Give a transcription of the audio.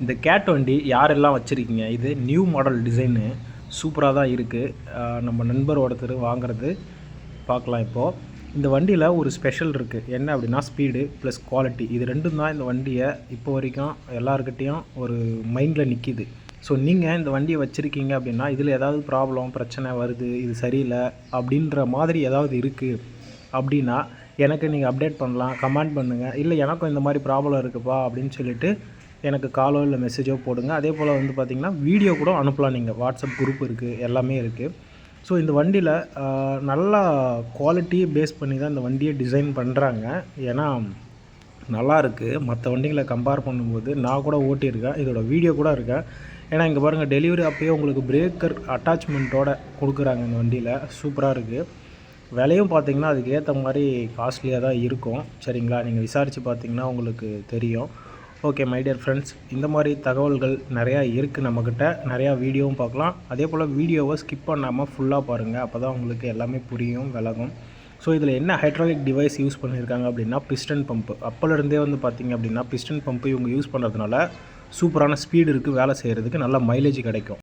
இந்த கேட் வண்டி யாரெல்லாம் வச்சுருக்கீங்க? இது நியூ மாடல் டிசைனு சூப்பராக தான் இருக்குது. நம்ம நண்பர் ஒருத்தர் வாங்குறது பார்க்கலாம் இப்போது. இந்த வண்டியில் ஒரு ஸ்பெஷல் இருக்குது. என்ன அப்படின்னா ஸ்பீடு ப்ளஸ் குவாலிட்டி. இது ரெண்டும் தான் இந்த வண்டியை இப்போ வரைக்கும் எல்லாருக்கிட்டேயும் ஒரு மைண்டில் நிற்கிது. ஸோ நீங்கள் இந்த வண்டியை வச்சுருக்கீங்க அப்படின்னா இதில் ஏதாவது ப்ராப்ளம் பிரச்சனை வருது, இது சரியில்லை அப்படின்ற மாதிரி ஏதாவது இருக்குது அப்படின்னா எனக்கு நீங்கள் அப்டேட் பண்ணலாம், கமெண்ட் பண்ணுங்கள். இல்லை எனக்கும் இந்த மாதிரி ப்ராப்ளம் இருக்குப்பா அப்படின்னு சொல்லிவிட்டு எனக்கு காலோ இல்லை மெசேஜோ போடுங்க. அதே போல் வந்து பார்த்திங்கன்னா வீடியோ கூட அனுப்பலாம். நீங்கள் வாட்ஸ்அப் குரூப் இருக்குது, எல்லாமே இருக்குது. ஸோ இந்த வண்டியில் நல்லா குவாலிட்டி பேஸ் பண்ணி தான் இந்த வண்டியை டிசைன் பண்ணுறாங்க. ஏன்னா நல்லாயிருக்கு. மற்ற வண்டிகளை கம்பேர் பண்ணும்போது நான் கூட ஓட்டியிருக்கேன், இதோட வீடியோ கூட இருக்கேன். ஏன்னா இங்கே பாருங்கள், டெலிவரி அப்போயே உங்களுக்கு பிரேக்கர் அட்டாச்மெண்ட்டோடு கொடுக்குறாங்க இந்த வண்டியில். சூப்பராக இருக்குது. விலையும் பார்த்திங்கன்னா அதுக்கு ஏற்ற மாதிரி காஸ்ட்லியாக தான் இருக்கும். சரிங்களா? நீங்கள் விசாரித்து பார்த்திங்கன்னா உங்களுக்கு தெரியும். ஓகே மை டியர் ஃப்ரெண்ட்ஸ், இந்த மாதிரி தகவல்கள் நிறையா இருக்குது நம்மக்கிட்ட. நிறையா வீடியோவும் பார்க்கலாம். அதே போல் வீடியோவை ஸ்கிப் பண்ணாமல் ஃபுல்லாக பாருங்கள். அப்போ தான் உங்களுக்கு எல்லாமே புரியும், விளங்கும். ஸோ இதில் என்ன ஹைட்ராலிக் டிவைஸ் யூஸ் பண்ணியிருக்காங்க அப்படின்னா பிஸ்டன் பம்ப்பு. அப்போலேருந்தே வந்து பார்த்திங்க அப்படின்னா பிஸ்டன் பம்ப்பு இவங்க யூஸ் பண்ணுறதுனால சூப்பரான ஸ்பீடு இருக்குது, வேலை செய்கிறதுக்கு நல்ல மைலேஜ் கிடைக்கும்.